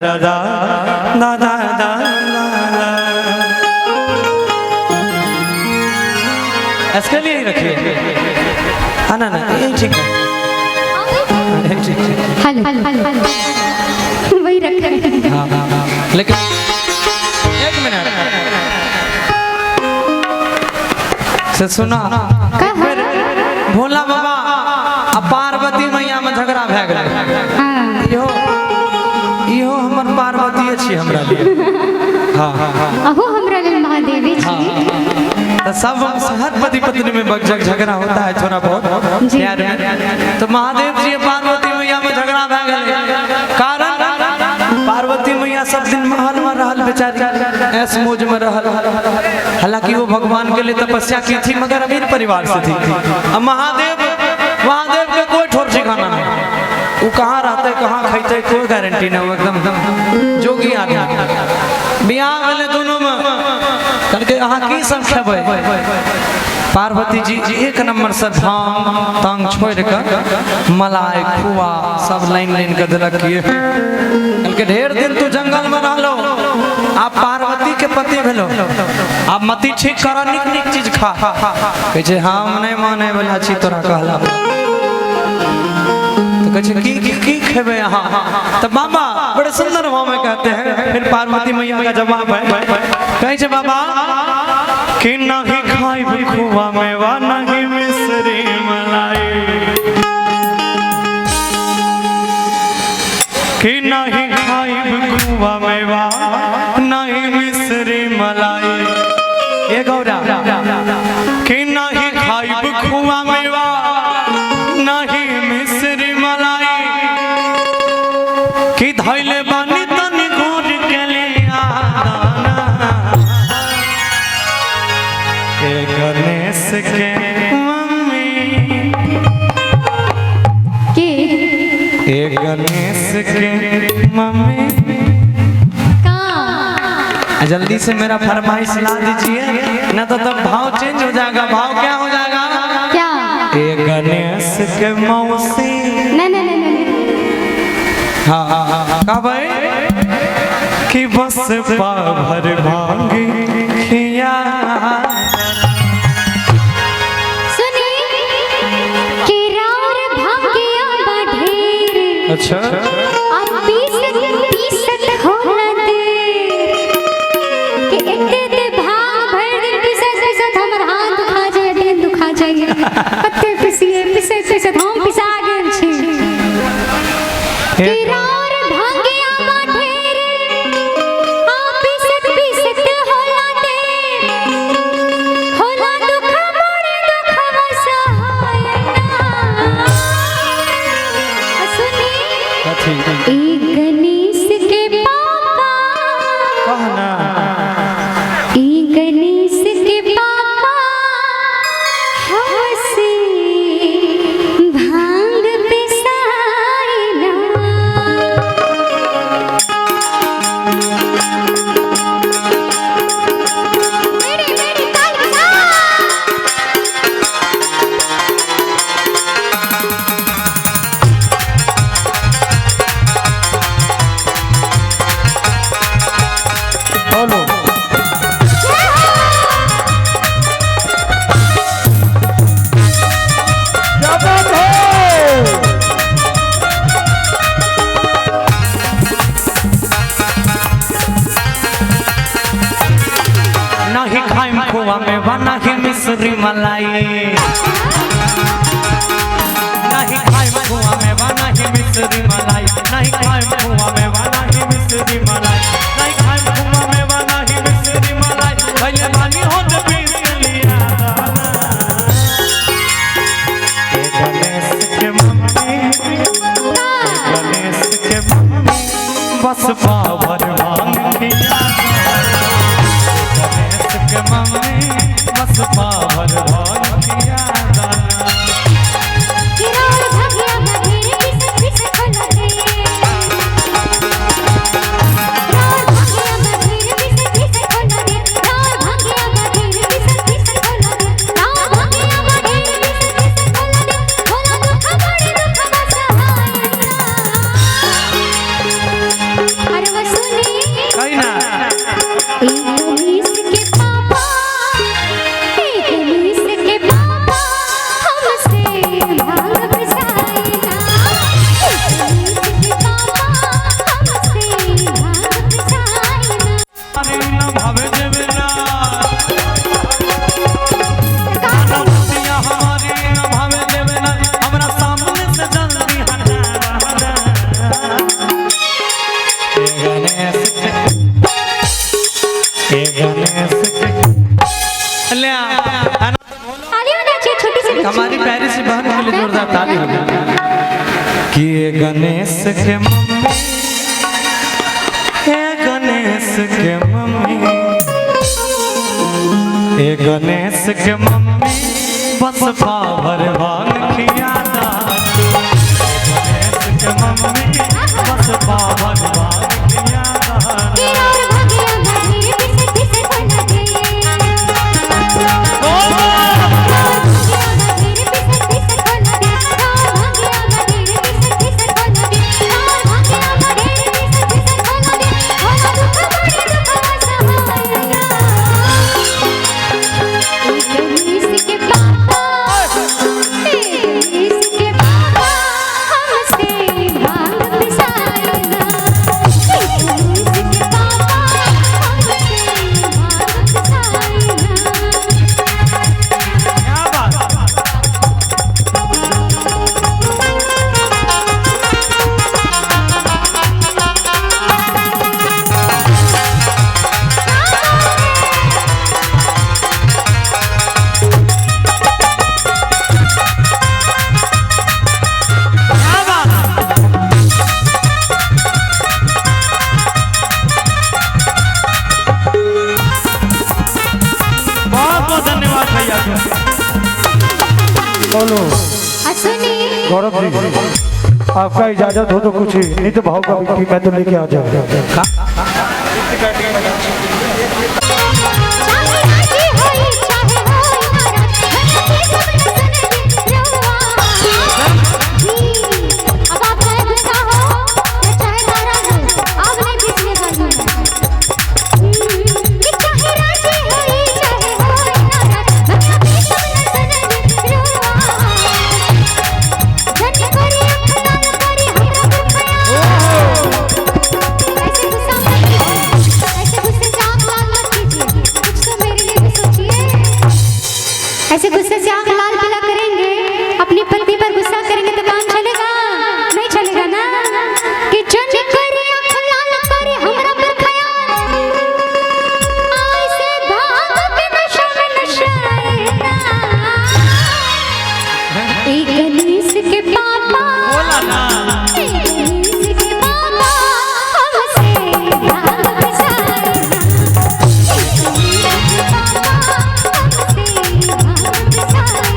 दादा दादा दादा इसके लिए ही रखिए। हाँ ना ये ठीक है। हेलो वही रखे। हाँ लेकिन एक मिनट से सुना भोला बाबा अब पार्वती मैया में झगड़ा भै गेल। इहो हमर पार्वती छी हमरा लिए। हाँ हाँ हाँ अहो हमरा लिए महादेवी छी। तो सब हर पति पत्नी में झगड़ा होता है थोड़ा बहुत प्यार में। तो महादेव जी पार्वती मैया में झगड़ा भै गेल। कारण पार्वती मैया सब दिन महल में रहल बेचारी, ऐस मौज में रहल। हालांकि वो भगवान के लिए तपस्या की थी मगर अमीर परिवार से थी। अब महादेव के कोई ठोर ठिकाना नहीं। वो कहाँ रहते कहाँ खाते कोई गारंटी नहीं। वो एकदम जोगी आदमी। बियाह वाले दोनों में करके अहाँ की सब खेबै। पार्वती जी एक नंबर से भांग तांग छोड़ कर मलाई खुआ सब लाइन के दिलक किए। ढेर दिन तू जंगल में रहलो, आप पार्वती के पति भेलो, आप मती ठीक कर निक निक चीज खा। कहे हम नहीं माने वाला छी तोरा कहला। तो कहे की खेबे यहाँ। तो बाबा बड़े सुंदर भाव में कहते हैं। फिर पार्वती मैया का जवाब है कहे बाबा कि नहीं खाई खुआ मेवा नहीं मिश्री मलाई, कि नहीं खाई खुआ मेवा नहीं मिश्री मलाई। ये गौरा कि नहीं खाई खुआ मेवा नहीं मिश्री मलाई, कि धैले बानी तनी घूर के लिया गणेश के मम्मी के गणेश के मम्मी जल्दी से मेरा फरमाइश ला दीजिए, ना तो तब भाव चेंज हो जाएगा। भाव क्या हो जाएगा? क्या? गणेश के मौसी। नहीं हाँ कहा भाई कि बस भर भांगी खिया। अच्छा आप पीसत हो न दे कि इतने भाव भर दिन पीसत हमर हाथ दुखा जाए, दिन दुखा जाए। कते पीसत हम पिसा गेल छी। किरार भांगिया बाढेर आप पीसत होला दे, होला दुख मोरे दुख सहाय ना। गणेश के पापा कहना गणेश के पापा हमसे भांग पिसाइला। मेरी तालिया नहीं खाई खुआ में बना ही मिश्री मलाई, नहीं खाई खुआ में बना ही मिश्री मलाई, नहीं खाई खुआ में बना ही मिश्री मलाई, नहीं खाई खुआ में बना ही मिश्री मलाई। पहले बानी हो तो पीस लिया गणेश के मम्मी बस पावर भांग खिया। मम्मी बस पावर भांग खिया। किरार भागिया बाढेर पीसत होला दे, किरार भागिया बाढेर पीसत होला दे, किरार भागिया बाढेर पीसत होला दे, किरार भागिया बाढेर पीसत होला दे, होला दुख बड़ी दुख बसहाय ना। अरे गणेश ले ताली बजा अच्छी छोटी सी हमारी प्यारी सी बहन के लिए जोरदार ताली होगी कि ये गणेश के मम्मी, ये गणेश के मम्मी, ये गणेश के मम्मी बस पावर भान किया ना। गणेश के मम्मी बस पावर भान किया ना। और भागिया भागिर पिसे पिसे कोना दे बोलो असुनी गौरव जी, आपका इजाजत हो तो कुछ नहीं तो भाव का भी मैं तो लेके आ जाऊंगा। चाहे राजी होई चाहे होई नाराज अब आप चाहे गुस्सा हो या चाहे नाराज हो आप नहीं बीच में करना कि चाहे राजी होई चाहे होई नाराज जन करी अखना करी हमरा बुखाया ऐसे गुस्सा मत कीजिए, ऐसे गुस्से से आंख लाल मत कीजिए, कुछ तो मेरे लिए भी सोचिए। ऐसे गुस्से से आंख लाल पीला करेंगे, अपनी पत्नी पर गुस्सा करेंगे तो काम चलेगा? नहीं चलेगा ना। कि जन करी अख लाल करी हमरा बुखाया ऐसे भाग के नशा में नशाएगा। एक गणेश के पापा बोला ना गणेश के पापा हमसे भाग बसाएगा। गणेश के पापा हमसे भाग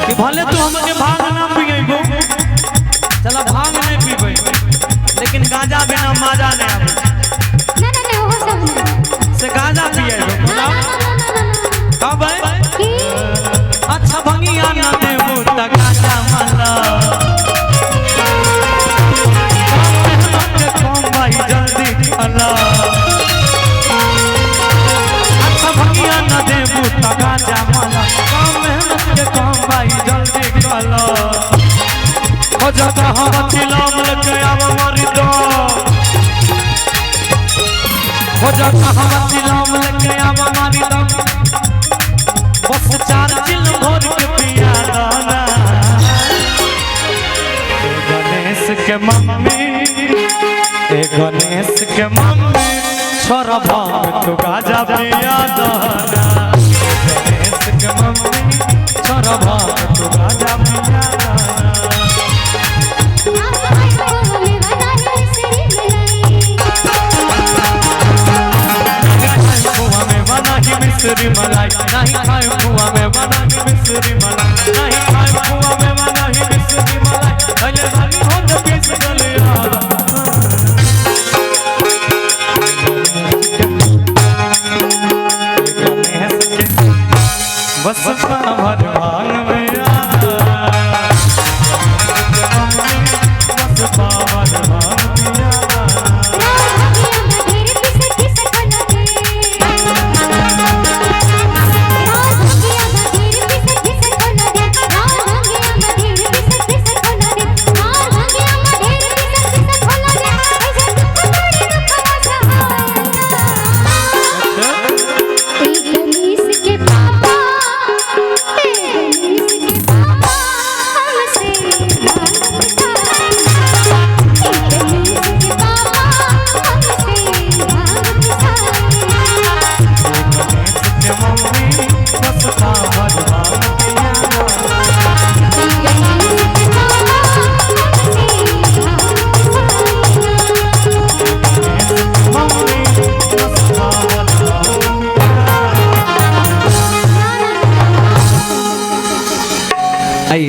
कि भले तू हमके भांग ना पिएबो, चला भांग नहीं पीबे, लेकिन गांजा बिना मजा नहीं आवे। ना ना ना वो सब ना से गांजा पिएबो बोला कब है? कि अच्छा भंगिया ना देबो त गांजा मला कम भाई जल्दी अला। अच्छा भंगिया ना देबो त गांजा मला कम मेहनत के कम भाई जल्दी अला। हो जाता हम तिलाम लेके आव मरी दो, हो जाता हम तिलाम लेके आव मरी दो, बस 4 चिल भर के पिया दाना। ए गणेश के मम्मी, ए गणेश के मम्मी छोरा भांग तू गाजा पिया